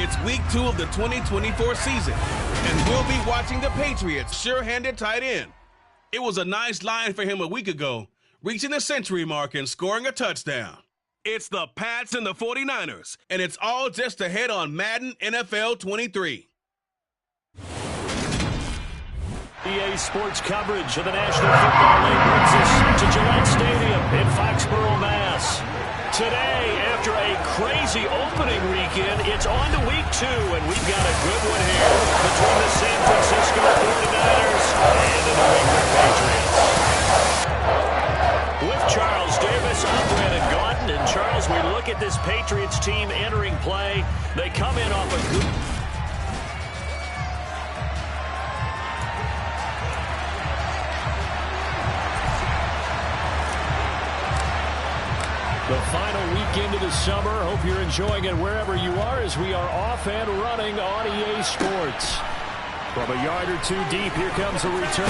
It's week 2 of the 2024 season, and we'll be watching the Patriots' sure-handed tight end. It was a nice line for him a week ago, reaching the century mark and scoring a touchdown. It's the Pats and the 49ers, and it's all just ahead on Madden NFL 23. EA Sports coverage of the National Football League brings us to Gillette Stadium in Foxborough, Mass. Today, after a crazy opening weekend, it's on to week 2, and we've got a good one here between the San Francisco 49ers and the New England Patriots. With Charles Davis, I'm Brandon Gaudin, and Charles, we look at this Patriots team entering play. They come in off a good... The final weekend of the summer. Hope you're enjoying it wherever you are as we are off and running on EA Sports. From a yard or two deep, here comes a return.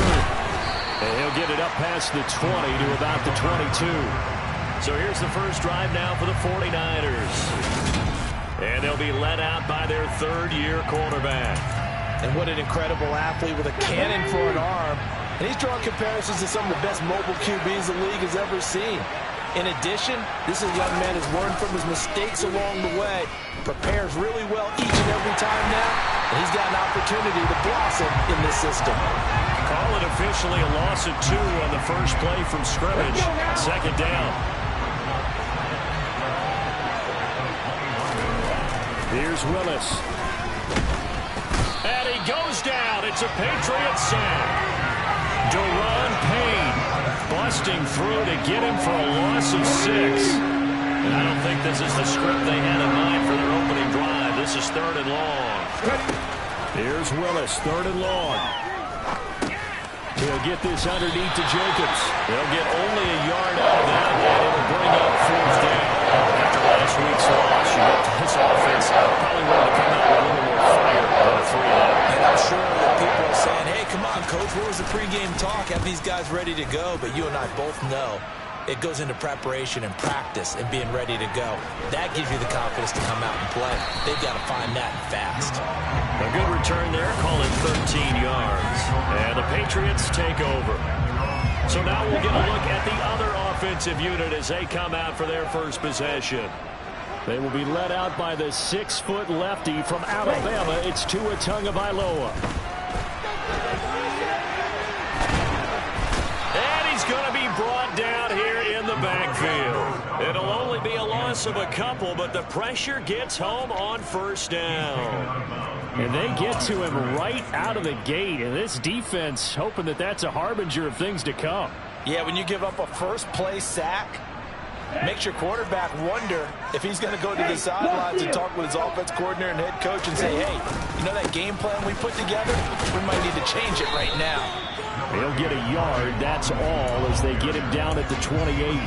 And he'll get it up past the 20 to about the 22. So here's the first drive now for the 49ers. And they'll be led out by their third-year quarterback. And what an incredible athlete with a cannon for an arm. And he's drawing comparisons to some of the best mobile QBs the league has ever seen. In addition, this young man has learned from his mistakes along the way, prepares really well each and every time now, and he's got an opportunity to blossom in this system. Call it officially a loss of 2 on the first play from scrimmage. Second down. Here's Willis. And he goes down. It's a Patriot sack. Daron Payne busting through to get him for a loss of 6. And I don't think this is the script they had in mind for their opening drive. This is 3rd and long. Here's Willis, 3rd and long. He'll get this underneath to Jacobs. They'll get only a yard out of that, and it'll bring up 4th down. After last week's loss, you got this offense probably wanted to come out with a little more fire than a 3-0. And I'm sure that people are saying, hey, come on, Coach, what was the pregame talk? Have these guys ready to go? But you and I both know it goes into preparation and practice and being ready to go. That gives you the confidence to come out and play. They've got to find that fast. A good return there, call it 13 yards. And the Patriots take over. So now we'll get a look at the other offensive unit as they come out for their first possession. They will be led out by the 6-foot lefty from Alabama. It's Tua Tagovailoa. And he's going to be brought down here in the backfield. It'll only be a loss of a couple, but the pressure gets home on 1st down. And they get to him right out of the gate. And this defense hoping that that's a harbinger of things to come. Yeah, when you give up a first-play sack, makes your quarterback wonder if he's going to go to the sidelines and talk with his offense coordinator and head coach and say, hey, you know that game plan we put together? We might need to change it right now. He'll get a yard, that's all, as they get him down at the 28.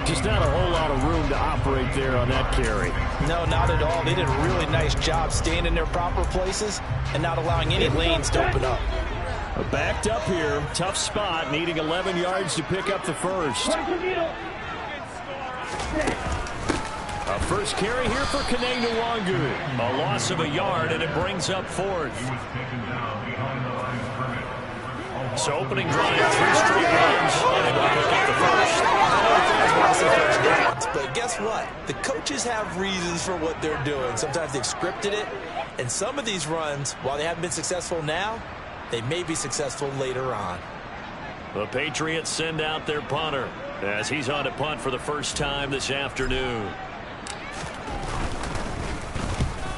Just not a whole lot of room to operate there on that carry. No, not at all. They did a really nice job staying in their proper places and not allowing any lanes to open up. Backed up here, tough spot, needing 11 yards to pick up the first. A first carry here for Kene Nwangu. A loss of a yard, and it brings up 4th. So opening drive, 3 straight runs, and they will pick up the first. But guess what? The coaches have reasons for what they're doing. Sometimes they've scripted it, and some of these runs, while they haven't been successful now, they may be successful later on. The Patriots send out their punter as he's on to punt for the first time this afternoon.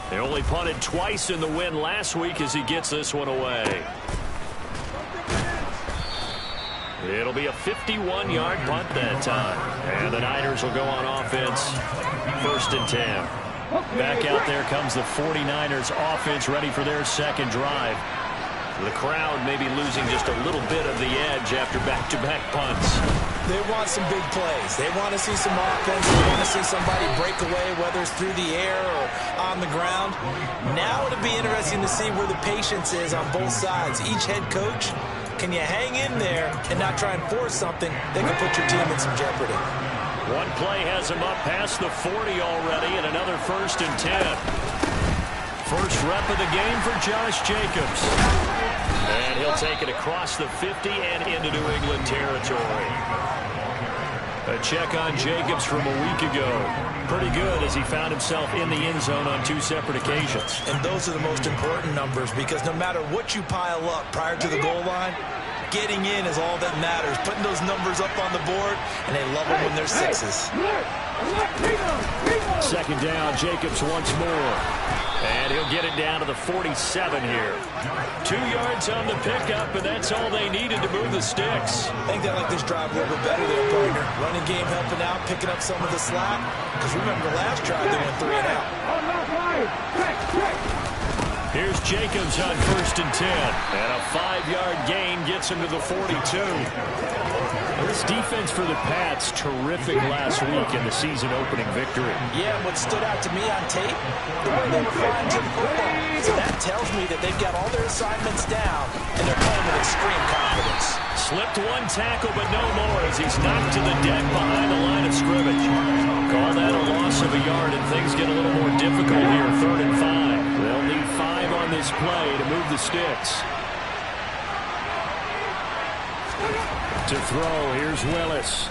They only punted twice in the win last week as he gets this one away. It'll be a 51-yard punt that time. And the Niners will go on offense. 1st and 10. Back out there comes the 49ers offense ready for their second drive. The crowd may be losing just a little bit of the edge after back-to-back punts. They want some big plays. They want to see some offense. They want to see somebody break away, whether it's through the air or on the ground. Now it'll be interesting to see where the patience is on both sides. Each head coach, can you hang in there and not try and force something that can put your team in some jeopardy? One play has him up past the 40 already, and another 1st and 10. First rep of the game for Josh Jacobs. And he'll take it across the 50 and into New England territory. A check on Jacobs from a week ago. Pretty good as he found himself in the end zone on 2 separate occasions. And those are the most important numbers because no matter what you pile up prior to the goal line, getting in is all that matters. Putting those numbers up on the board, and they love them when they're sixes. Second down, Jacobs once more. And he'll get it down to the 47 here. 2 yards on the pickup, and that's all they needed to move the sticks. I think they like this drive a little bit better there, partner. Running game helping out, picking up some of the slack. Because remember the last drive, they went 3 and out. Here's Jacobs on 1st and 10. And a 5-yard gain gets him to the 42. This defense for the Pats, terrific last week in the season-opening victory. Yeah, what stood out to me on tape, the way they were flying to the football. So that tells me that they've got all their assignments down, and they're playing with extreme confidence. Slipped 1 tackle, but no more as he's knocked to the deck behind the line of scrimmage. Call that a loss of a yard, and things get a little more difficult here, 3rd and 5. They'll need 5 on this play to move the sticks. To throw, here's Willis.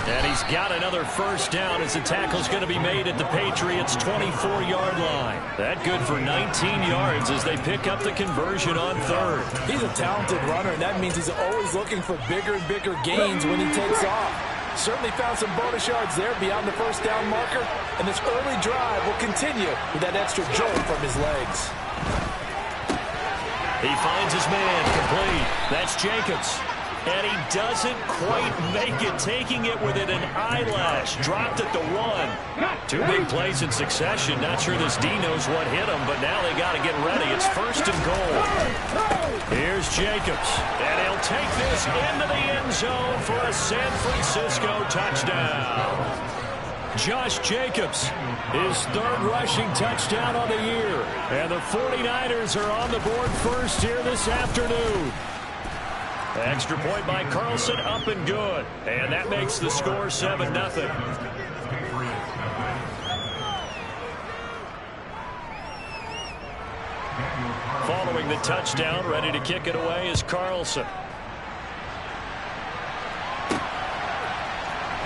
And he's got another first down as the tackle's going to be made at the Patriots' 24-yard line. That good for 19 yards as they pick up the conversion on 3rd. He's a talented runner, and that means he's always looking for bigger and bigger gains when he takes off. Certainly found some bonus yards there beyond the first down marker, and this early drive will continue with that extra jolt from his legs. He finds his man complete. That's Jacobs. And he doesn't quite make it, taking it within an eyelash. Dropped at the 1. 2 big plays in succession. Not sure this D knows what hit him, but now they got to get ready. It's 1st and goal. Here's Jacobs. And he'll take this into the end zone for a San Francisco touchdown. Josh Jacobs, his 3rd rushing touchdown on the year. And the 49ers are on the board first here this afternoon. Extra point by Carlson, up and good. And that makes the score 7-0. Following the touchdown, ready to kick it away is Carlson.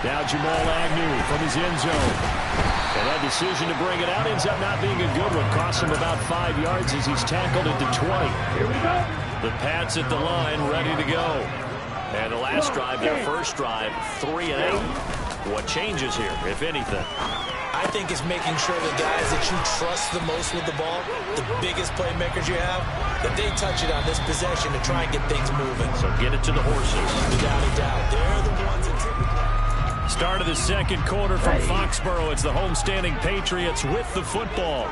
Now Jamal Agnew from his end zone. And that decision to bring it out ends up not being a good one. Costs him about 5 yards as he's tackled at the 20. Here we go. The Pats at the line, ready to go. And the last drive, their first drive, 3 and 8. What changes here, if anything? I think it's making sure the guys that you trust the most with the ball, the biggest playmakers you have, that they touch it on this possession to try and get things moving. So get it to the horses. Without a doubt. They're the ones that typically... Start of the second quarter from Foxborough. It's the homestanding Patriots with the football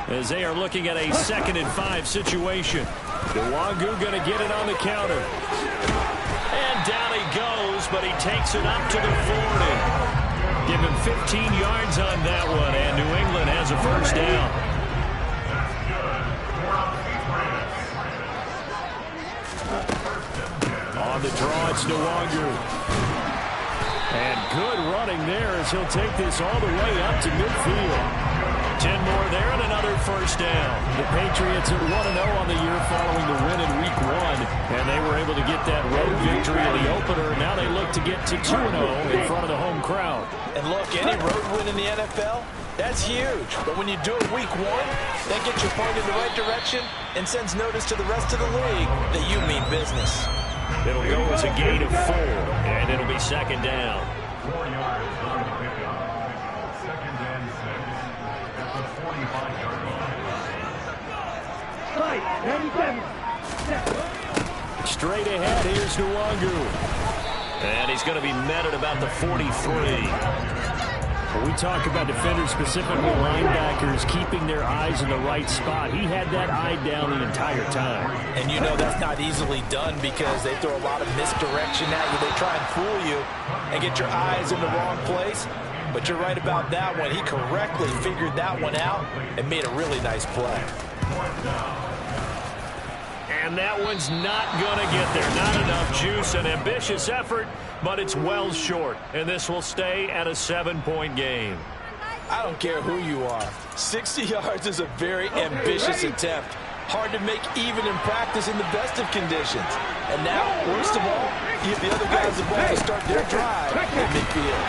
as they are looking at a 2nd and 5 situation. Nwangu going to get it on the counter. And down he goes, but he takes it up to the 40. Give him 15 yards on that one, and New England has a first down. On the draw, it's Nwangu. And good running there as he'll take this all the way up to midfield. 10 more there and another first down. The Patriots at 1-0 on the year following the win in Week 1. And they were able to get that road victory in the opener. Now they look to get to 2-0 in front of the home crowd. And look, any road win in the NFL, that's huge. But when you do it Week 1, that gets you pointed in the right direction and sends notice to the rest of the league that you mean business. It'll go as a gain of 4, and it'll be 2nd down. 4 yards on the pickup. 2nd and 6 at the 45-yard line. Straight ahead, here's Nwangu. And he's going to be met at about the 43. When we talk about defenders, specifically linebackers, keeping their eyes in the right spot, he had that eye down the entire time. And you know that's not easily done because they throw a lot of misdirection at you. They try and fool you and get your eyes in the wrong place. But you're right about that one. He correctly figured that one out and made a really nice play. And that one's not going to get there. Not enough juice. An ambitious effort, but it's well short. And this will stay at a 7-point game. I don't care who you are. 60 yards is a very ambitious attempt. Hard to make even in practice in the best of conditions. And now, worst of all, you give the other guys the ball to start their drive at midfield.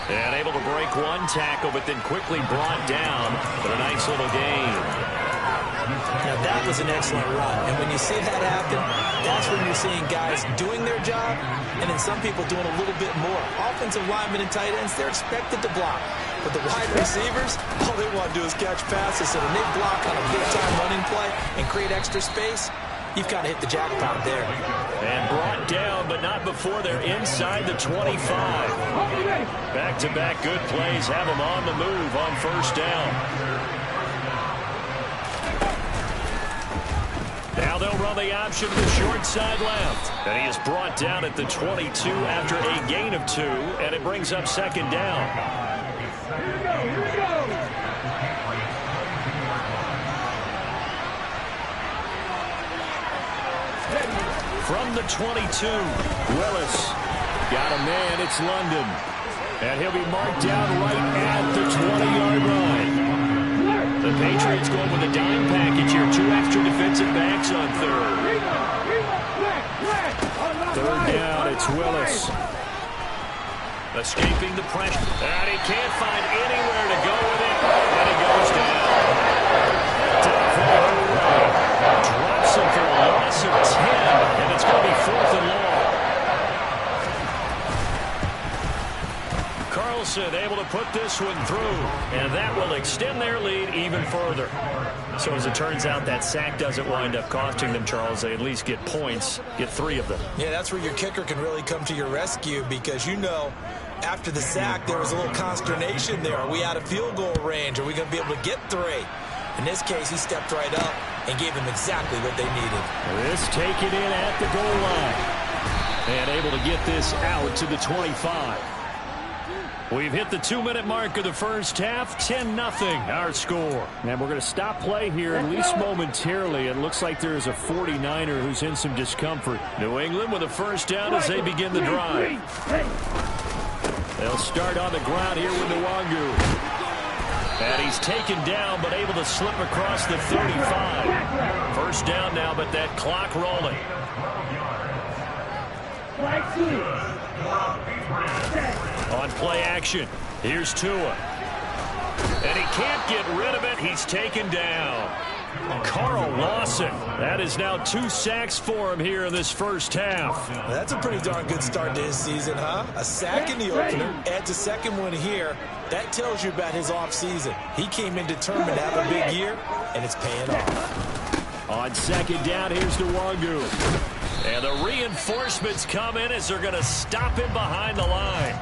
And able to break one tackle, but then quickly brought down for a nice little gain. Now, that was an excellent run. And when you see that happen, that's when you're seeing guys doing their job and then some people doing a little bit more. Offensive linemen and tight ends, they're expected to block. But the wide receivers, all they want to do is catch passes. So when they block on a big-time running play and create extra space, you've kind of hit the jackpot there. And brought down, but not before they're inside the 25. Back-to-back good plays have them on the move on first down. Now they'll run the option to the short side left. And he is brought down at the 22 after a gain of 2, and it brings up second down. From the 22, Willis. Got a man, it's London. And he'll be marked down right at the 20-yard line. The Patriots going with a dime package here. 2 extra defensive backs on third. Third down, it's Willis. Escaping the pressure. And he can't find anywhere to go with it. And he goes down. Drops him for a loss of 10. And it's going to be 4th and long. Carlson able to put this one through, and that will extend their lead even further. So as it turns out, that sack doesn't wind up costing them, Charles. They at least get points, get 3 of them. Yeah, that's where your kicker can really come to your rescue because, you know, after the sack, there was a little consternation there. Are we out of field goal range? Are we going to be able to get 3? In this case, he stepped right up and gave them exactly what they needed. This taken in at the goal line. And able to get this out to the 25. We've hit the 2-minute mark of the first half. 10-0 our score. And we're going to stop play here, at least momentarily. It looks like there is a 49er who's in some discomfort. New England with a first down as they begin the drive. They'll start on the ground here with Nwangu. And he's taken down, but able to slip across the 35. First down now, but that clock rolling. On play action, here's Tua. And he can't get rid of it. He's taken down. Carl Lawson. That is now 2 sacks for him here in this first half. That's a pretty darn good start to his season, huh? A sack in the opener, adds a second one here. That tells you about his offseason. He came in determined to have a big year, and it's paying off. On second down, here's Nwangu. And the reinforcements come in as they're going to him behind the line.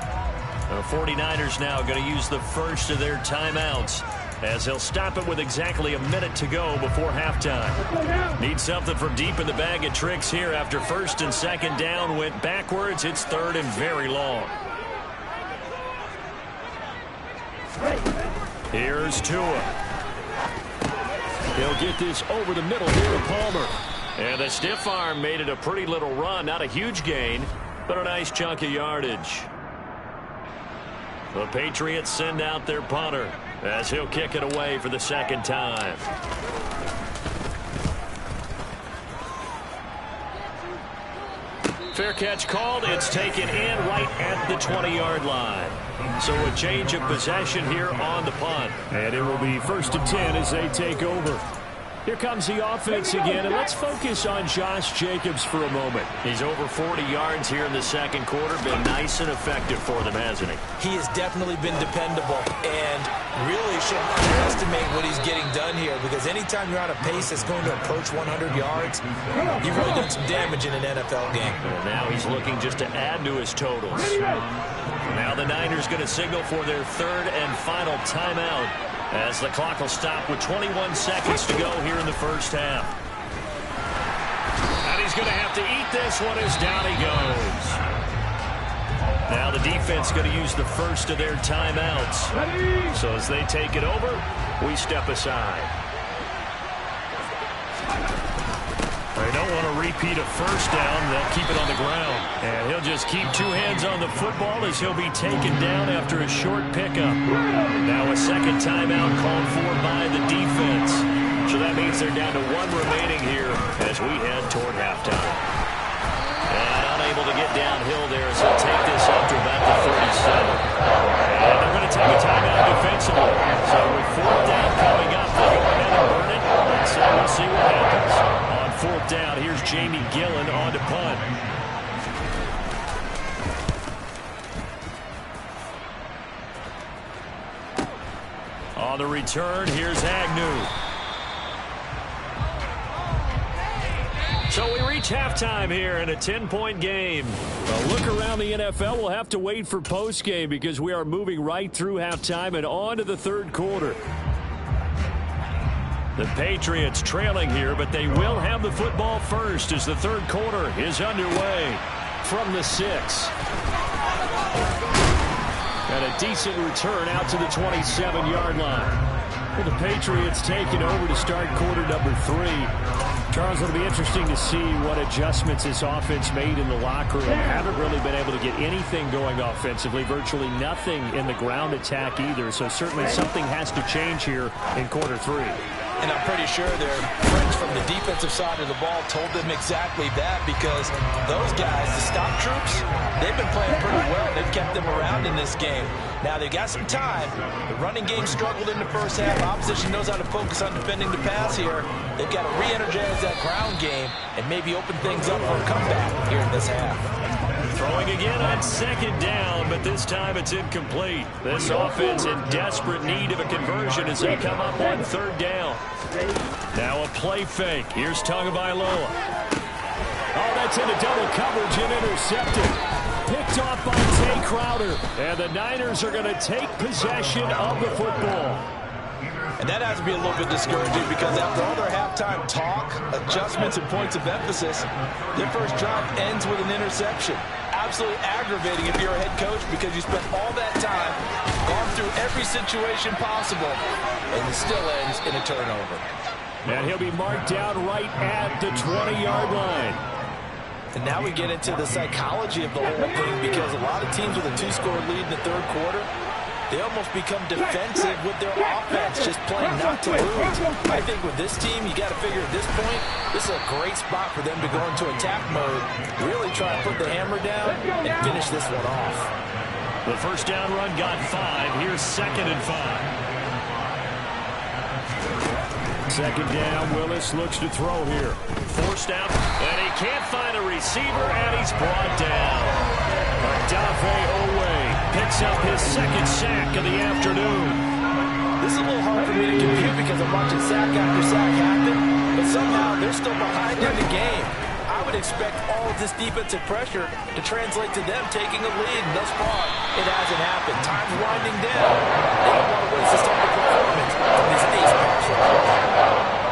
The 49ers now going to use the first of their timeouts as they'll stop it with exactly a minute to go before halftime. Need something from deep in the bag of tricks here after first and second down went backwards. It's third and very long. Here's Tua. He'll get this over the middle here to Palmer. And the stiff arm made it a pretty little run. Not a huge gain, but a nice chunk of yardage. The Patriots send out their punter as he'll kick it away for the second time. Fair catch called. It's taken in right at the 20-yard line. So a change of possession here on the punt. And it will be 1st and 10 as they take over. Here comes the offense again, and let's focus on Josh Jacobs for a moment. He's over 40 yards here in the second quarter. Been nice and effective for them, hasn't he? He has definitely been dependable, and really shouldn't underestimate what he's getting done here, because anytime you're on a pace that's going to approach 100 yards, you've really done some damage in an NFL game. And now he's looking just to add to his totals. Now the Niners going to signal for their third and final timeout, as the clock will stop with 21 seconds to go here in the first half. And he's going to have to eat this one as down he goes. Now the defense going to use the first of their timeouts. So as they take it over, we step aside. They don't want to repeat a first down. They'll keep it on the ground. And he'll just keep two hands on the football as he'll be taken down after a short pickup. Now a second timeout called for by the defense. So that means they're down to one remaining here as we head toward halftime. And unable to get downhill there, so they'll take this up to about the 37. And they're going to take a timeout defensively. So with fourth down coming up, they go ahead and burn it. And so we'll see what happens. On fourth down, here's Jamie Gillen on to punt. On the return, here's Agnew. So we reach halftime here in a 10-point game. A look around the NFL. We'll have to wait for postgame because we are moving right through halftime and on to the third quarter. The Patriots trailing here, but they will have the football first as the third quarter is underway from the 6. And a decent return out to the 27-yard line. Well, the Patriots taking over to start quarter number 3. Charles, it'll be interesting to see what adjustments this offense made in the locker room. Haven't really been able to get anything going offensively, virtually nothing in the ground attack either. So certainly something has to change here in quarter 3. And I'm pretty sure their friends from the defensive side of the ball told them exactly that, because those guys, the stop troops, they've been playing pretty well. They've kept them around in this game. Now, they've got some time. The running game struggled in the first half. Opposition knows how to focus on defending the pass here. They've got to re-energize that ground game and maybe open things up for a comeback here in this half. Throwing again on second down, but this time it's incomplete. This offense in desperate need of a conversion as they come up on third down. Now a play fake. Here's Tagovailoa. Oh, that's into double coverage and intercepted. Picked off by Tay Crowder. And the Niners are going to take possession of the football. And that has to be a little bit discouraging because after all their halftime talk, adjustments, and points of emphasis, their first drive ends with an interception. Absolutely aggravating if you're a head coach because you spent all that time, gone through every situation possible, and it still ends in a turnover. And he'll be marked down right at the 20-yard line. And now we get into the psychology of the whole thing because a lot of teams with a 2-score lead in the third quarter, they almost become defensive with their offense, just playing not to lose. I think with this team, you got to figure at this point, this is a great spot for them to go into attack mode, really try to put the hammer down and finish this one off. The first down run got 5. Here's 2nd and 5. Second down, Willis looks to throw here. Forced out, and he can't find a receiver, and he's brought down. Odafe Oweh picks up his second sack of the afternoon. This is a little hard for me to compute because I'm watching sack after sack happen, but somehow they're still behind in the game. I would expect all of this defensive pressure to translate to them taking a lead, and thus far, it hasn't happened. Time's winding down. They don't want to waste this type of performance from this ace pass rush.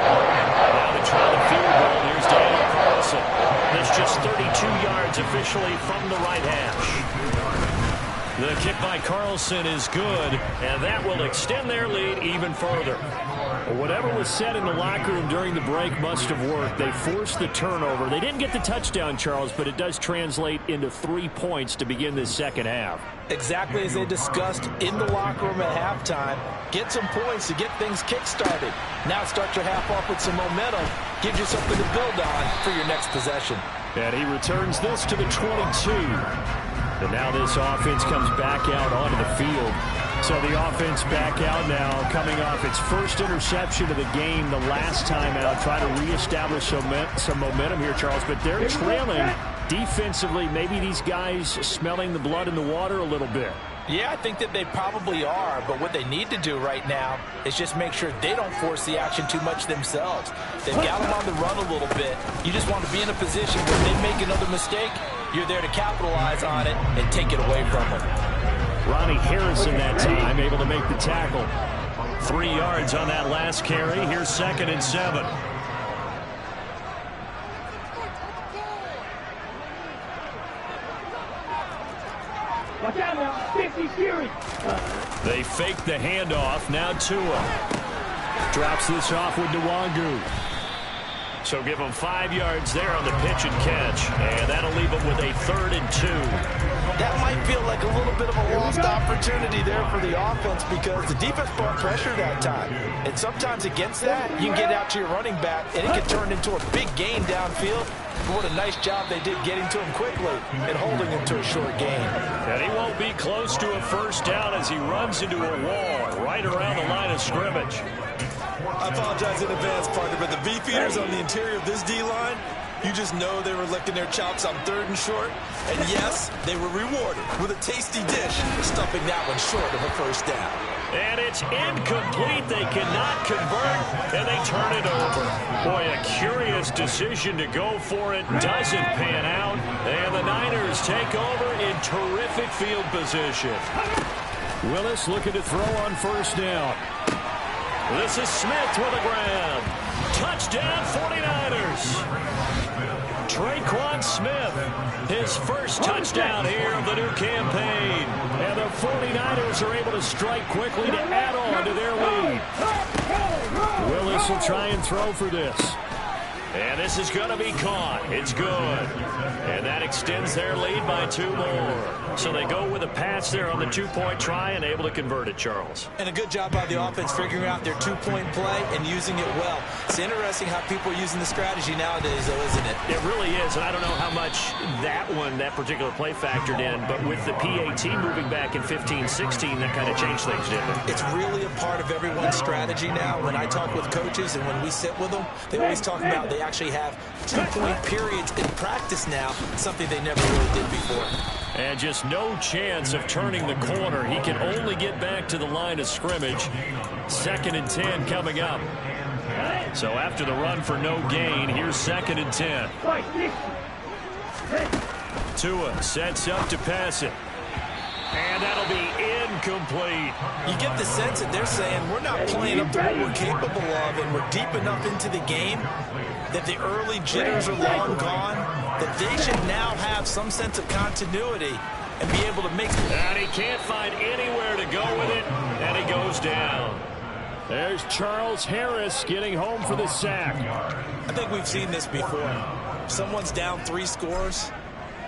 Now to try the field goal, here's Daniel Carlson. That's just 32 yards officially from the right hash. The kick by Carlson is good, and that will extend their lead even further. Whatever was said in the locker room during the break must have worked. They forced the turnover. They didn't get the touchdown, Charles, but it does translate into 3 points to begin this second half. Exactly as they discussed in the locker room at halftime. Get some points to get things kick-started. Now start your half off with some momentum. Gives you something to build on for your next possession. And he returns this to the 22. And now this offense comes back out onto the field. So the offense back out now, coming off its first interception of the game the last time out, trying to reestablish some momentum here, Charles. But they're trailing defensively. Maybe these guys smelling the blood in the water a little bit. Yeah, I think that they probably are, but what they need to do right now is just make sure they don't force the action too much themselves. They've got them on the run a little bit. You just want to be in a position where they make another mistake, you're there to capitalize on it and take it away from them. Ronnie Harrison that time able to make the tackle. 3 yards on that last carry. Here's 2nd and 7. Watch out now, 50 Fury. They fake the handoff. Now Tua drops this off with Nwangu. So give them 5 yards there on the pitch and catch, and that'll leave them with a 3rd and 2. That might feel like a little bit of a lost opportunity there for the offense because the defense brought pressure that time. And sometimes against that, you can get out to your running back, and it can turn into a big gain downfield. But what a nice job they did getting to him quickly and holding him to a short gain. And he won't be close to a first down as he runs into a wall right around the line of scrimmage. I apologize in advance, partner, but the V-feeders on the interior of this D-line, you just know they were licking their chops on 3rd and short. And yes, they were rewarded with a tasty dish, stuffing that one short of a first down. And it's incomplete. They cannot convert, and they turn it over. Boy, a curious decision to go for it doesn't pan out. And the Niners take over in terrific field position. Willis looking to throw on first down. This is Smith with a grab. Touchdown 49ers. Traquan Smith, his first touchdown here of the new campaign. And the 49ers are able to strike quickly to add on to their lead. Willis will try and throw for this. And this is going to be caught. It's good. And that extends their lead by 2 more. So they go with a pass there on the 2-point try and able to convert it, Charles. And a good job by the offense figuring out their 2-point play and using it well. It's interesting how people are using the strategy nowadays, though, isn't it? It really is, and I don't know how much that particular play factored in, but with the PAT moving back in 15-16, that kind of changed things, didn't it? It's really a part of everyone's strategy now. When I talk with coaches and when we sit with them, they always talk about they actually have 2-point periods in practice now, something they never really did before. And just no chance of turning the corner. He can only get back to the line of scrimmage. 2nd and 10 coming up. So after the run for no gain, here's 2nd and 10. Tua sets up to pass it. And that'll be incomplete. You get the sense that they're saying we're not playing up to what we're capable of, and we're deep enough into the game that the early jitters are long gone, that they should now have some sense of continuity and be able to make... And he can't find anywhere to go with it, and he goes down. There's Charles Harris getting home for the sack. I think we've seen this before. Someone's down 3 scores.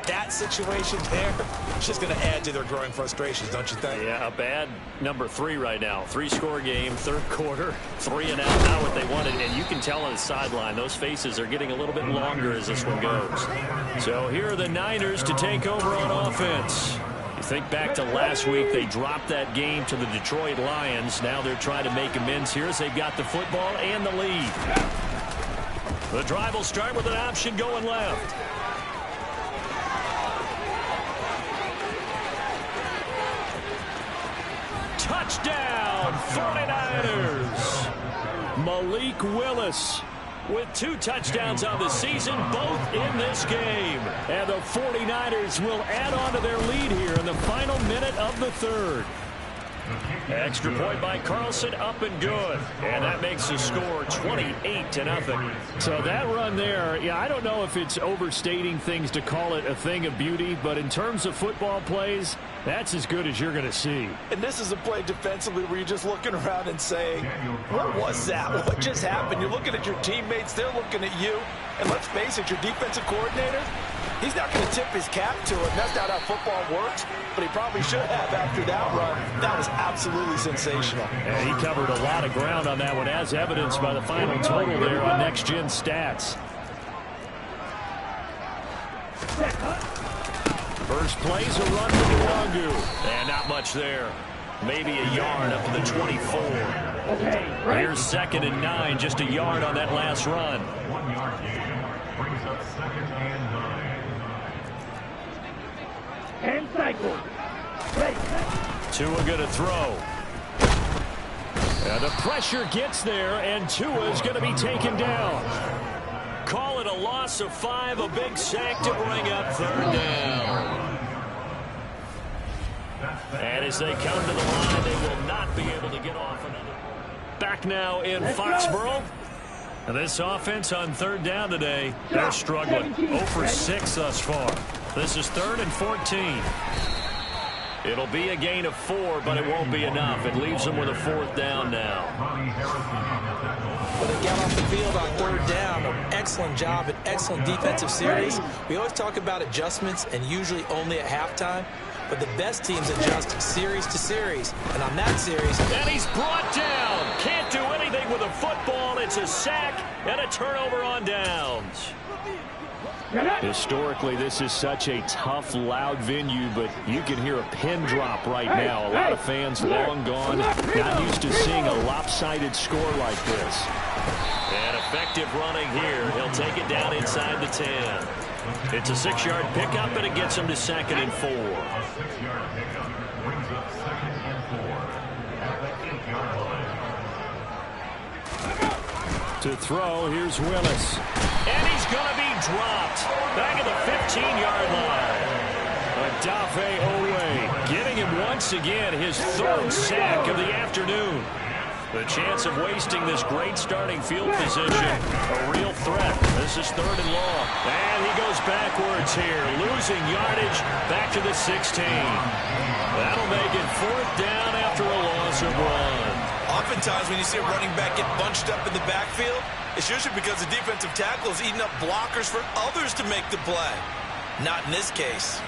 That situation there is just going to add to their growing frustrations, don't you think? Yeah, a bad number 3 right now. 3-score game, 3rd quarter, 3 and out, not what they wanted. And you can tell on the sideline, those faces are getting a little bit longer as this one goes. So here are the Niners to take over on offense. You think back to last week, they dropped that game to the Detroit Lions. Now they're trying to make amends here as they've got the football and the lead. The drive will start with an option going left. Touchdown, 49ers. Malik Willis with 2 touchdowns on the season, both in this game. And the 49ers will add on to their lead here in the final minute of the 3rd. Extra point by Carlson, up and good. And that makes the score 28-0. So that run there, yeah, I don't know if it's overstating things to call it a thing of beauty, but in terms of football plays, that's as good as you're going to see. And this is a play defensively where you're just looking around and saying, what was that? What just happened? You're looking at your teammates, they're looking at you. And let's face it, your defensive coordinator, he's not going to tip his cap to it. That's not how football works, but he probably should have after that run. That was absolutely sensational. And he covered a lot of ground on that one, as evidenced by the final total there on Next Gen Stats. First play's a run for Nwangu. And not much there. Maybe a yard up to the 24. Here's 2nd and 9, just a yard on that last run. 1-yard gain brings up 2nd and 9. 10 cycles. Tua going to throw. And the pressure gets there, and Tua's going to be taken down. Call it a loss of 5, a big sack to bring up 3rd down. And as they come to the line, they will not be able to get off another. Back now in Foxborough. And this offense on 3rd down today, they're struggling. 0 for 6 thus far. This is 3rd and 14. It'll be a gain of 4, but it won't be enough. It leaves them with a 4th down now. When they get off the field on 3rd down, excellent job, an excellent defensive series. We always talk about adjustments and usually only at halftime, but the best teams adjust series to series. And on that series... And he's brought down. Can't do anything with a football. It's a sack and a turnover on downs. Historically, this is such a tough, loud venue, but you can hear a pin drop right now. A lot of fans long gone, not used to seeing a lopsided score like this. And effective running here. He'll take it down inside the 10. It's a 6-yard pickup, and it gets him to 2nd and 4. 6-yard pickup brings up 2nd and 4 at the 8-yard line. To throw, here's Willis. And he's going to be dropped back at the 15-yard line. Odafe Oweh getting him once again his 3rd sack of the afternoon. The chance of wasting this great starting field position, a real threat. This is 3rd and long. And he goes backwards here, losing yardage back to the 16. That'll make it 4th down after a loss of 1. Oftentimes when you see a running back get bunched up in the backfield, it's usually because the defensive tackle is eating up blockers for others to make the play. Not in this case.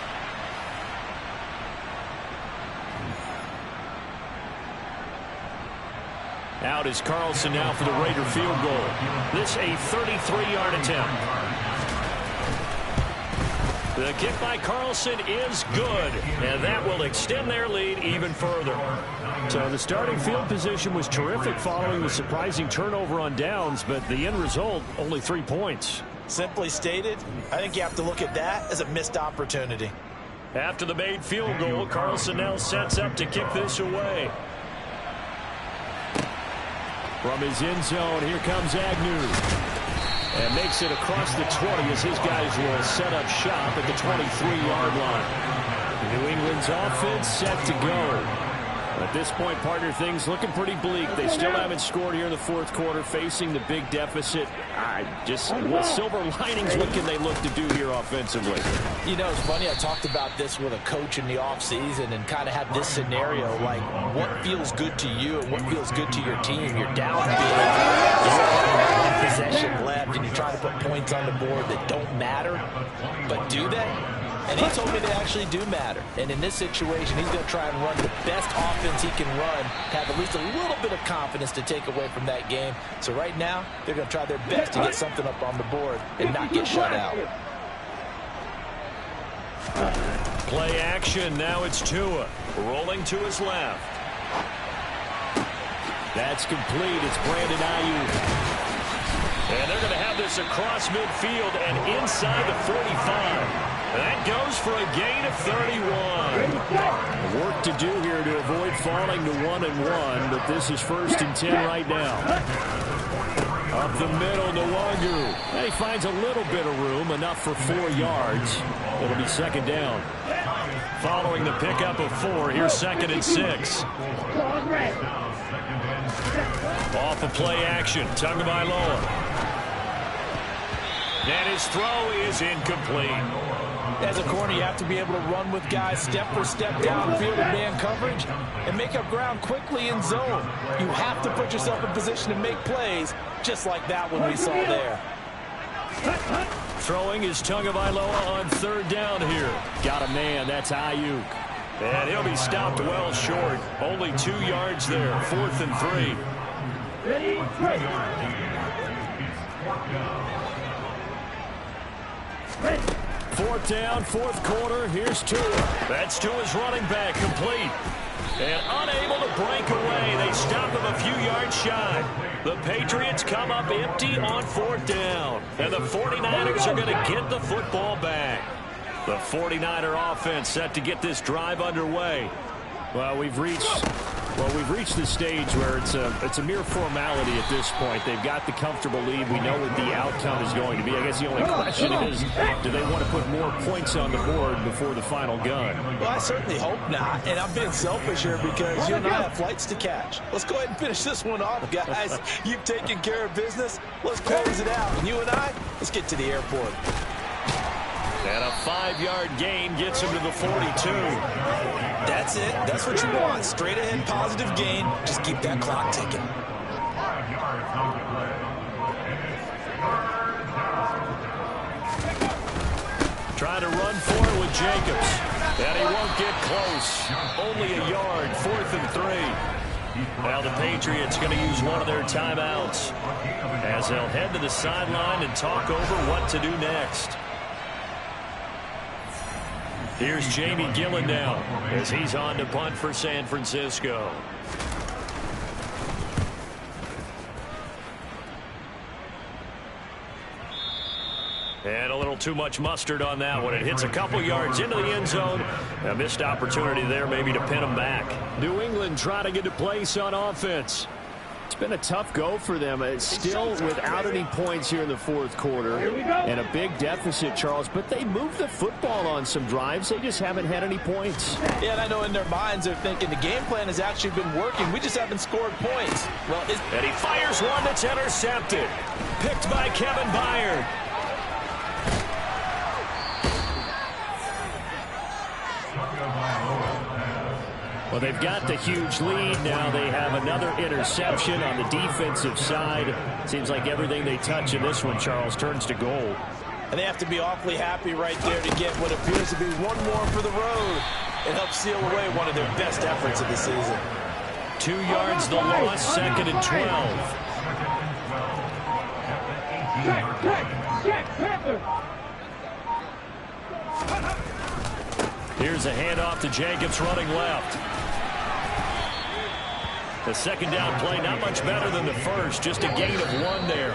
Out is Carlson now for the Raider field goal. This a 33-yard attempt. The kick by Carlson is good, and that will extend their lead even further. So the starting field position was terrific following the surprising turnover on downs, but the end result, only 3 points. Simply stated, I think you have to look at that as a missed opportunity. After the made field goal, Carlson now sets up to kick this away. From his end zone, here comes Agnew. And makes it across the 20 as his guys will set up shop at the 23-yard line. New England's offense set to go. At this point, partner, things looking pretty bleak. They still haven't scored here in the 4th quarter, facing the big deficit. Just with silver linings, what can they look to do here offensively? You know, it's funny, I talked about this with a coach in the offseason and kind of had this scenario, like what feels good to you and what feels good to your team. You're down big, you have 1 possession left, and you're trying to put points on the board that don't matter. But do they? And he told me they actually do matter. And in this situation, he's going to try and run the best offense he can run, have at least a little bit of confidence to take away from that game. So right now, they're going to try their best to get something up on the board and not get shut out. Play action. Now it's Tua rolling to his left. That's complete. It's Brandon Ayuk. And they're going to have this across midfield and inside the 45. That goes for a gain of 31. Work to do here to avoid falling to 1-1, but this is 1st and 10 right now. Up the middle, Nwangu. And he finds a little bit of room, enough for 4 yards. It'll be 2nd down. Following the pickup of 4, here's 2nd and 6. Off the play action, Tagovailoa. And his throw is incomplete. As a corner, you have to be able to run with guys step for step downfield in man coverage and make up ground quickly in zone. You have to put yourself in position to make plays, just like that one we saw there. Throwing is Tagovailoa on 3rd down here. Got a man, that's Ayuk. And he'll be stopped well short. Only 2 yards there, 4th and 3. Ready, ready. 4th down, 4th quarter. Here's Tua. That's Tua's running back, complete. And unable to break away. They stop him a few yards shy. The Patriots come up empty on 4th down. And the 49ers are going to get the football back. The 49er offense set to get this drive underway. Well, we've reached the stage where it's a mere formality at this point. They've got the comfortable lead. We know what the outcome is going to be. I guess the only question is, do they want to put more points on the board before the final gun? Well, I certainly hope not. And I'm being selfish here because you and I have flights to catch. Let's go ahead and finish this one off, guys. You've taken care of business. Let's close it out. And you and I, let's get to the airport. And a 5-yard gain gets him to the 42. That's it. That's what you want. Straight ahead, positive gain. Just keep that clock ticking. 5 yards on the play. And it's 3rd down. Trying to run for it with Jacobs. And he won't get close. Only a yard, 4th and 3. Now the Patriots going to use one of their timeouts as they'll head to the sideline and talk over what to do next. Here's Jamie Gillen now as he's on to punt for San Francisco. And a little too much mustard on that one. It hits a couple yards into the end zone. A missed opportunity there maybe to pin them back. New England trying to get to place on offense. It's been a tough go for them. It's still without any points here in the fourth quarter. And a big deficit, Charles. But they moved the football on some drives. They just haven't had any points. Yeah, and I know in their minds they're thinking the game plan has actually been working. We just haven't scored points. Well, and he fires one that's intercepted. Picked by Kevin Byard. Well, they've got the huge lead. Now they have another interception on the defensive side. Seems like everything they touch in this one, Charles, turns to gold. And they have to be awfully happy right there to get what appears to be one more for the road. It helps seal away one of their best efforts of the season. 2 yards the loss, 2nd and 12. Here's a handoff to Jacobs running left. The second down play, not much better than the first, just a gain of 1 there.